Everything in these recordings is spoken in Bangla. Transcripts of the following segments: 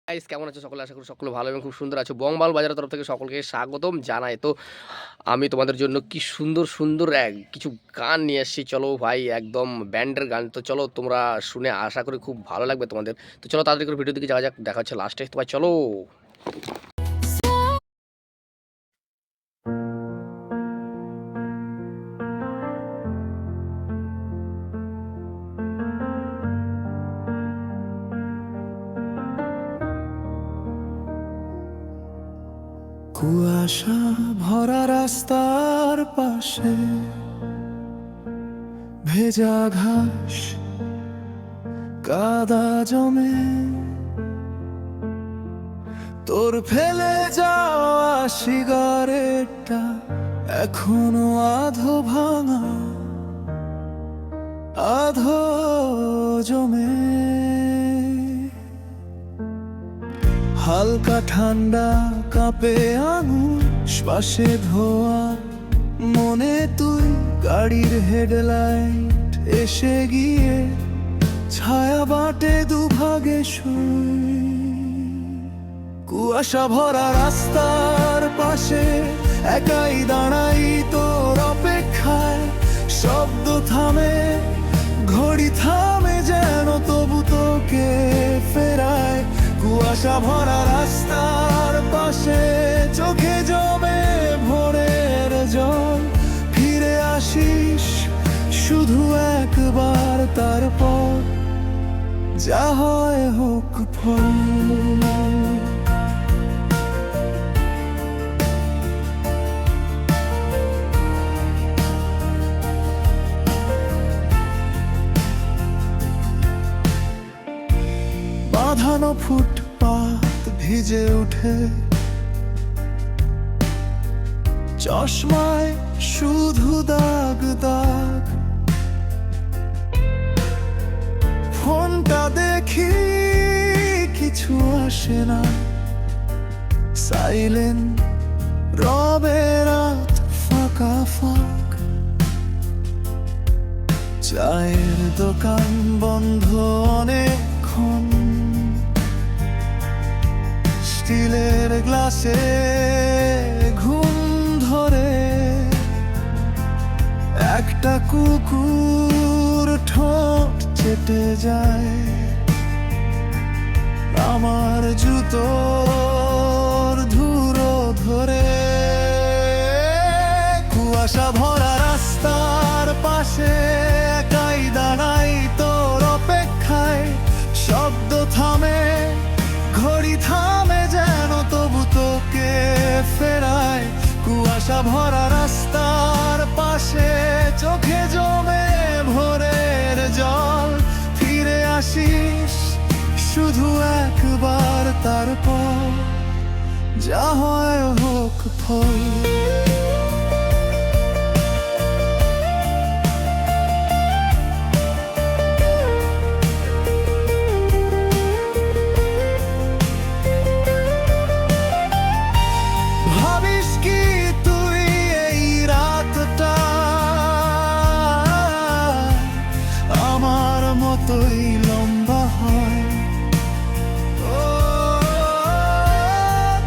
গাইস কেমন আছো সকলে? আশা করি সকলে ভালো এবং খুব সুন্দর আছো। বংবাল বাজারের তরফ থেকে সকলকে স্বাগতম জানাই। তো আমি তোমাদের জন্য কি সুন্দর সুন্দর কিছু গান নিয়ে এসেছি। চলো ভাই, একদম ব্যান্ডের গান। তো চলো তোমরা শুনে আশা করি খুব ভালো লাগবে তোমাদের। তো চলো তাড়াতাড়ি করে ভিডিও দিকে যাওয়া যাক, দেখা হচ্ছে লাস্টে। তো ভাই চলো। কুয়াশা ভরা রাস্তার পাশে ভেজা ঘাস কাদা জমে, তোর ফেলে যাওয়া সিগারেটটা এখনো আধো ভাঙা আধো জমে। হালকা ঠান্ডা কাঁপে আঙুল, শ্বাসে ধোয়া মনে তুই। গাড়ির হেডলাইট এসে গিয়ে ছায়া বাটে দুভাগে শুই। কুয়াশা ভরা রাস্তার পাশে একাই দাঁড়াই তোর অপেক্ষায়। শব্দ থামে, ঘড়ি থামে, যেন তবু তোকে ফেরায়। কুয়াশা ভরা রাস্তার পাশে চোখে জমে ভোরের জল। ফিরে আসিস শুধু একবার, তারপর যা হয় হোক ফল। বাঁধানো ফুটপাত ভিজে উঠে, চশমায় শুধু দাগ দাগ। ফোনটা দেখি কিছু আসে না, সাইলেন্ট রবে রাত ফাঁকা ফাঁক। চায়ের দোকান বন্ধ অনেকক্ষণ, স্টিলের গ্লাসে ঘুম ধরে। একটা কুকুর ঠোঁট চেটে যায় আমার জুতোর ধুলো ধরে। কুয়াশা ভরা রাস্তার পাশে একাই দাঁড়াই তোর অপেক্ষায়। শব্দ থামে, ঘড়ি থামে, যেন তবু তোকে ফেরায়। কুয়াশা ভরা রাস্তার পাশে চোখে জমে ভোরের জল। ফিরে আসিস শুধু একবার, তারপর যা হয় হোক ফল। ভাবিস কি তুই এই রাতটা আমার মতোই লম্বা হয়? ও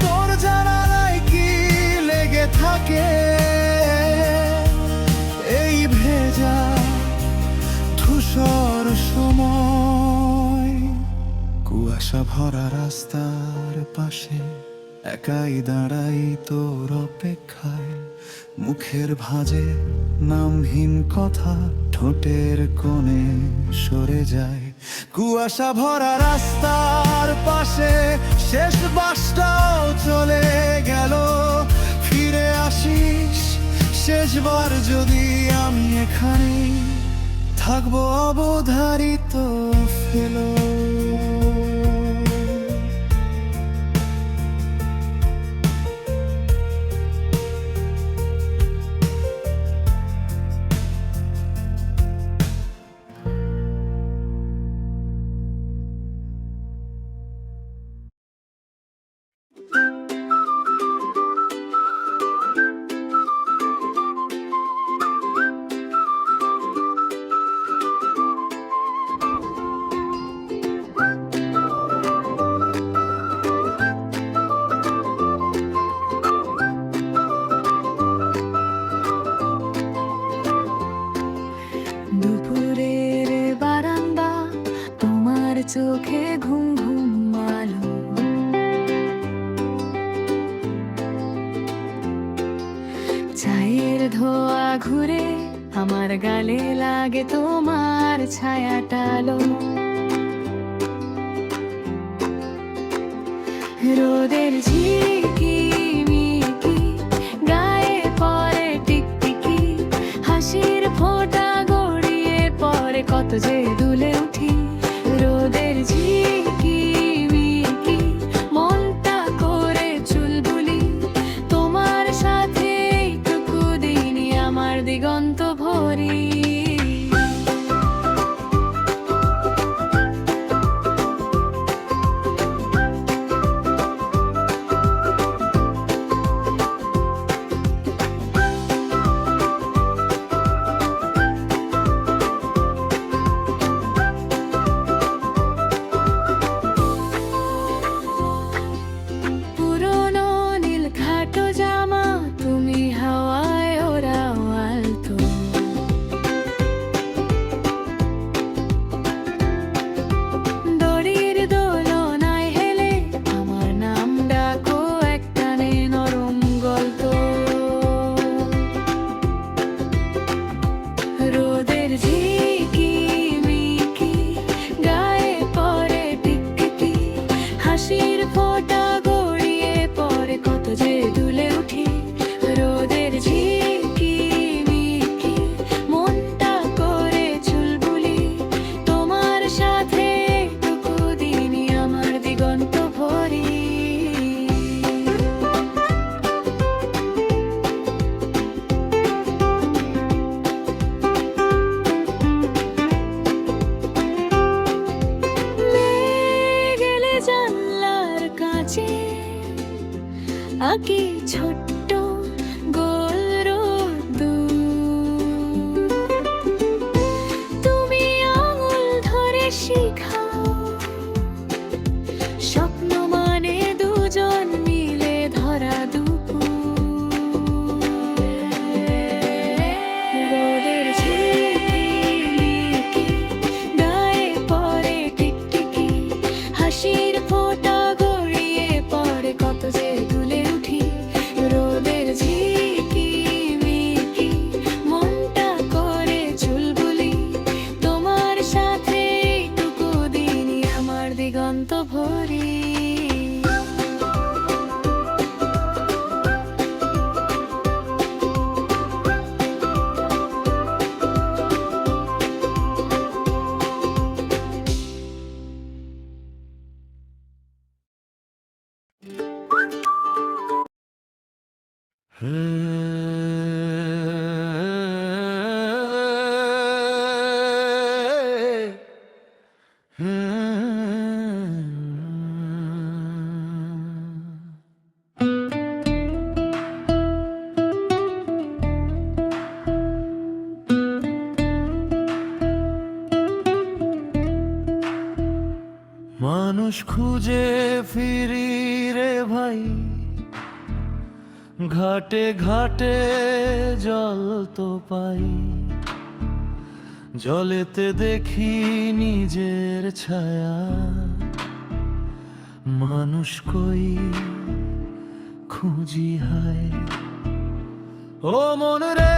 তোর জানালায় কি লেগে থাকে এই ভেজা ধূসর সময়? কুয়াশা ভরা রাস্তার পাশে একাই দাঁড়াই তোর অপেক্ষায়। মুখের ভাঁজে নামহীন কথা ঠোঁটের কোণে সরে যায়। কুয়াশা ভরা রাস্তার পাশে শেষ বাসটাও চলে গেল। ফিরে আসিস শেষবার যদি, আমি এখানে থাকবো অবধারিত ফেলো। ঘুরে আমার গালে লাগে তোমার ছায়াটালো। রোদের ঝিকিমিকি গায়ে পড়ে টিকটিকি, হাসির ফোঁটা গড়িয়ে পড়ে কত যে দুলে উঠি। রোদের ঝিকিমিকি মনটা করে চুলবুলি, তোমার সাথে এইটুকু দিনই আমার দিগন্ত ভরি। পুরনো নীল খাটো জামা তুমি হাওয়ায় ওড়াও আলতো। দড়ির দোলনায় হেলে আমার নাম ডাকো একটানে নরম গল্প। রোদের ঝিকিমিকি গায়ে পড়ে টিকটিকি, হাসির ফোঁটা গড়িয়ে পড়ে কত যে দুলে উঠি। রোদের ঝিকিমিকি মনটা করে চুলবুলি, তোমার সাথে এইটুকু দিনই আমার দিগন্ত ভরি। গেলে জানলার কাছে আঁকি ছোট্ট গোল রোদ্দুর, তুমি আঙুল ধরে শিখাও স্বপ্ন মানে দুজন মিলে ধরা দুপুর। রোদের ঝিকিমিকি গায়ে পড়ে টিকটিকি, হাসির ফোঁটা গড়িয়ে পড়ে কত যে দুলে উঠি। রোদের ঝিকিমিকি মনটা করে চুলবুলি, তোমার সাথে এইটুকু দিনই আমার দিগন্ত ভরি। মানুষ খুঁজে ফিরি রে ভাই, ঘাটে ঘাটে জল তো পাই, জলেতে দেখি নিজের ছায়া। মানুষ কই খুঁজি হায়, ও মন রে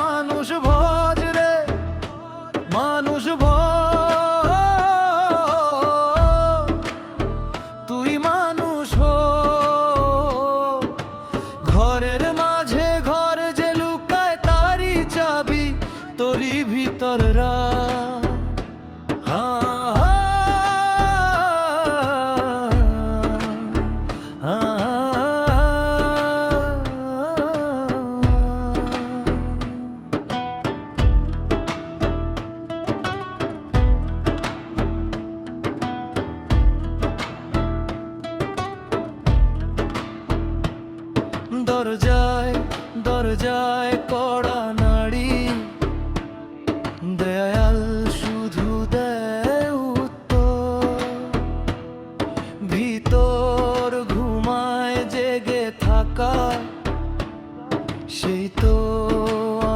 মানুষ ভজ রে মানুষ ভজ, তুই মানুষ হো। ঘরের মাঝে ঘর যে লুকায় তারি চাবি তোরই ভিতর রা। দরজায় দরজায় কড়া নাড়ি, দয়াল শুধু দেয় উত্তর। ভিতর ঘুমায় জেগে থাকা, সেই তো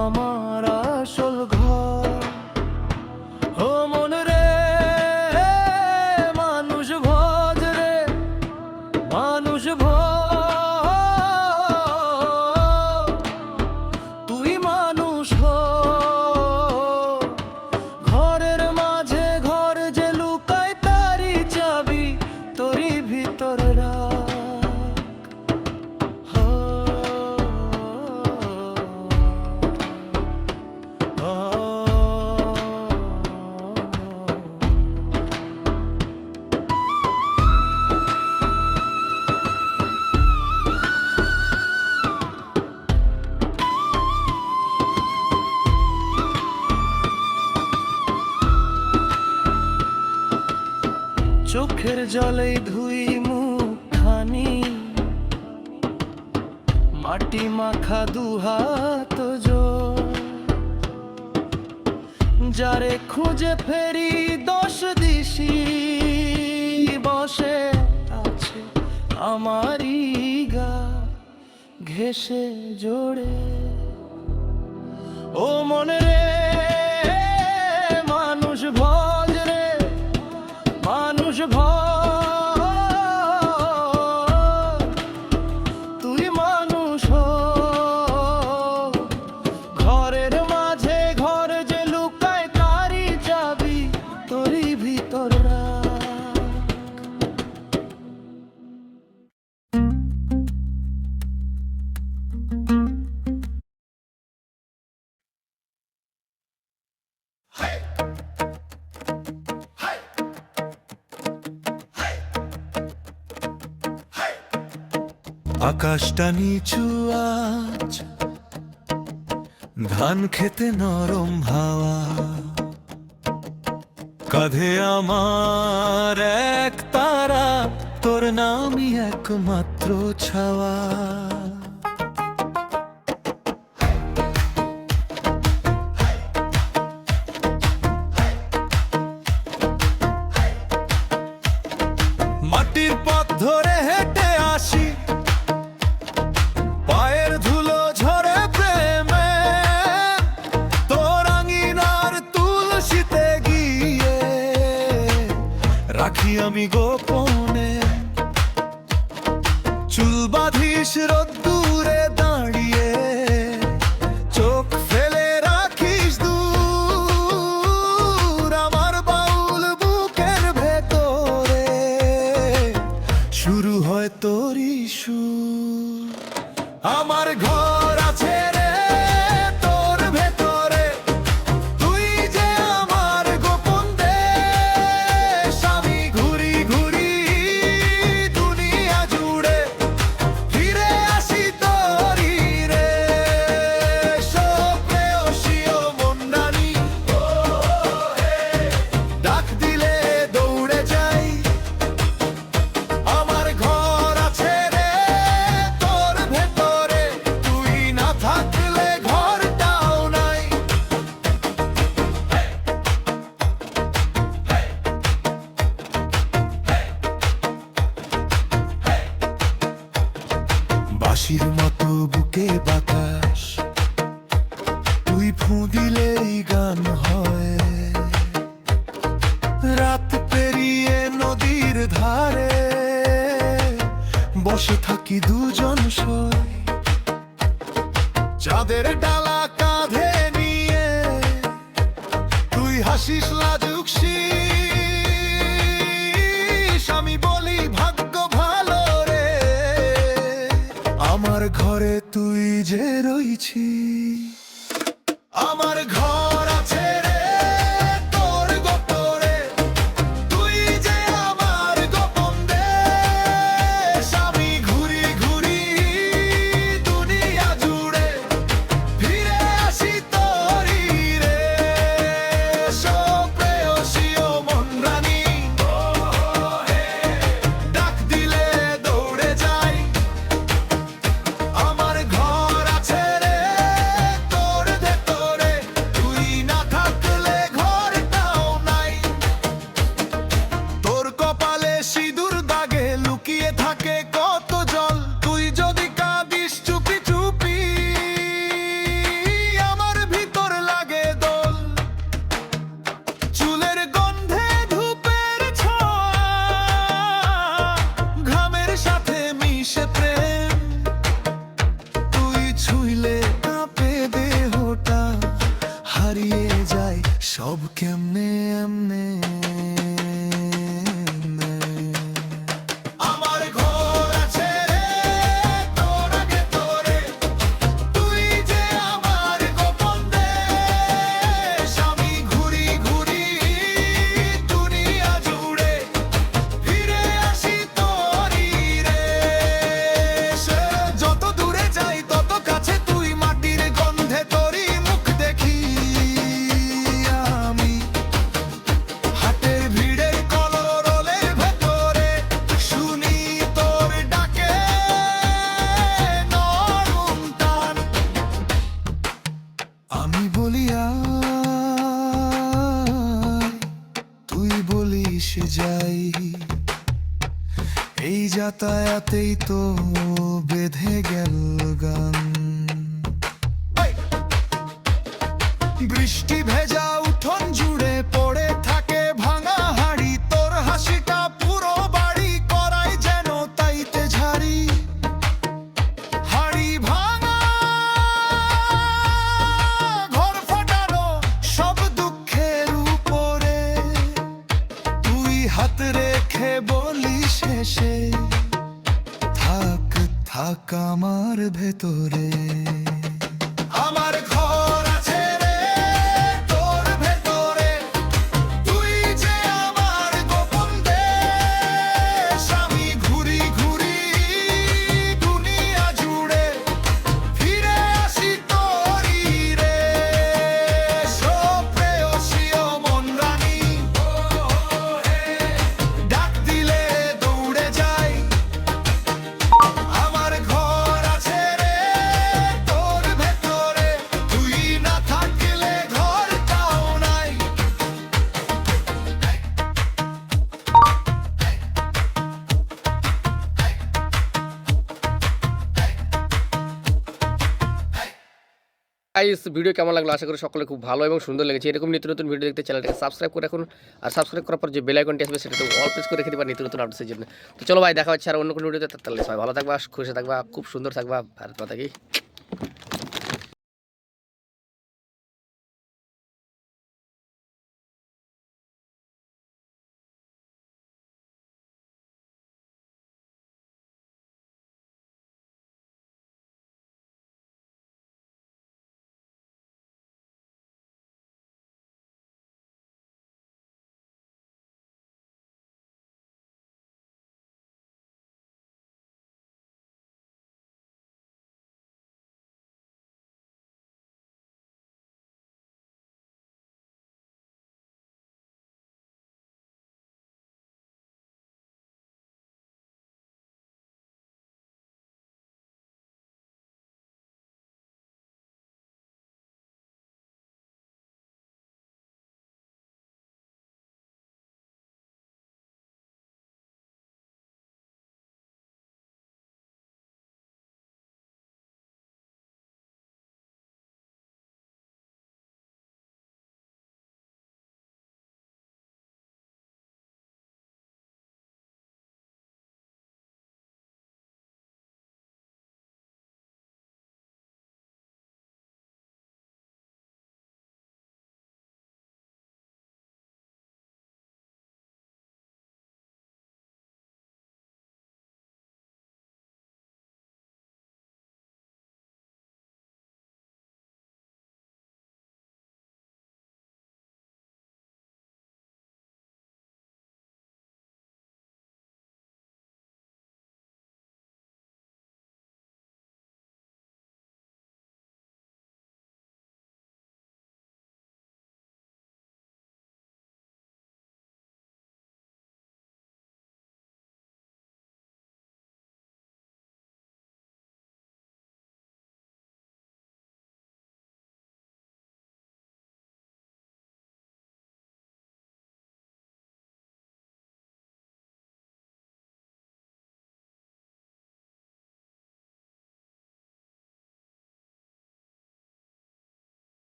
আমার আসল ঘর। ও মন রে মানুষ ভজ রে মানুষ ভজ, চোখের জলেই ধুই মুখখানি, মাটি মাখা দুহাত জোর, যারে খুঁজে ফেরি দশ দিশি, বসে আছে আমারই গা ঘেঁষে জোড়ে। ও মনে রে মানুষ ভজ রে মানুষ ভজ, তুই মানুষ হ। ঘরের মাঝে ঘর যে লুকায় তারি চাবি তোরই ভিতর রাখ। আকাশটা নিচু আজ, ধান খেতে নরম হাওয়া, কাঁধে আমার এক তারা, তোর নামই একমাত্র ছাওয়া। মাটির পথ ধরে হেঁটে আসি, পায়ের ধুলো ঝরে প্রেমে, তোর আঙিনার তুলসীতে গিয়ে রাখি আমি গোপনে। চুল বাঁধিস রোদ্দুরে দাঁড়িয়ে, চোখ ফেলে রাখিস দূর আমার বাউল বুকের ভেতরে, শুরু হয় তোরই সুর। আমার ঘর আছে রে তোর ভেতরে, তুই যে আমার গোপন দেশ, আমি ঘুরি ঘুরি দুনিয়া জুড়ে, ফিরে আসি তোরই রে। প্রেয়সীও মন্ডানি, ডাক দিলে দৌড়ে যাই। আমার ঘর আছে রে তোর ভেতরে, তুই না থাকলে ঘরটাও নাই। বাঁশির মতো বুকে বাতাস, তুই ফুঁ দিলেই গান হয়। রাত পেরিয়ে নদীর ধারে বসে থাকি দুজন সই, চাঁদের ডালা কাঁধে নিয়ে তুই হাসিস লাজুক শীষ, আমি বলি ভাগ্য ভালো রে আমার ঘরে তুই যে রইছি। আমার ঘর আছে রে তোর গোপরে, তুই যে আমার গোপন দেশ, আমি ঘুরি ঘুরি দুনিয়া জুড়ে, ফিরে আসি তোরই রে। প্রেয়সীও মন রানী, ডাক দিলে দৌড়ে যাই। আমার ঘর আছে রে তোর ভেতরে, এই যাতায়াতেই তো বেঁধে গেল গান। বৃষ্টি ভেজা উঠোন জুড়ে পড়ে থাকে ভাঙা হাড়ি, তোর হাসিটা পুরো বাড়ি করাই যেন তাইতে ঝাড়ি। হাড়ি ভাঙা ঘর ফাটানো সব দুঃখের উপরে, তুই হাত রেখে বলি শেষে থাক থাক আমার ভেতরে। আমার ঘর আছে রে তোর ভেতরে, তুই যে আমার গোপন দেশ। আমি ঘুরি ঘুরি দুনিয়া জুড়ে, ফিরে আসি তোরই রে। সো প্রেয়সী ও মন রানী, ডাক দিলে দৌড়ে যাই। আমার ঘর আছে রে তোর ভেতরে, তুই না থাকলে ঘরটাও নাই। গাইস ভিডিও কেমন লাগলো আশা করি সকলে খুব ভালো এবং সুন্দর লেগেছে। এরকম নিত্য নতুন ভিডিও দেখতে চ্যানেলটাকে সাবস্ক্রাইব করে রাখুন, আর সাবস্ক্রাইব করার পর যে বেল আইকনটি আসবে সেটাতে অল প্রেস করে রেখে দিবা নিত্য নতুন আপডেটসের জন্য। তো চলো ভাই দেখা হচ্ছে আর অন্য কোনো ভিডিওতে, তাহলে সবাই ভালো থাকবা, খুশি থাকবা, খুব সুন্দর থাকবা। ভারত মাতা কি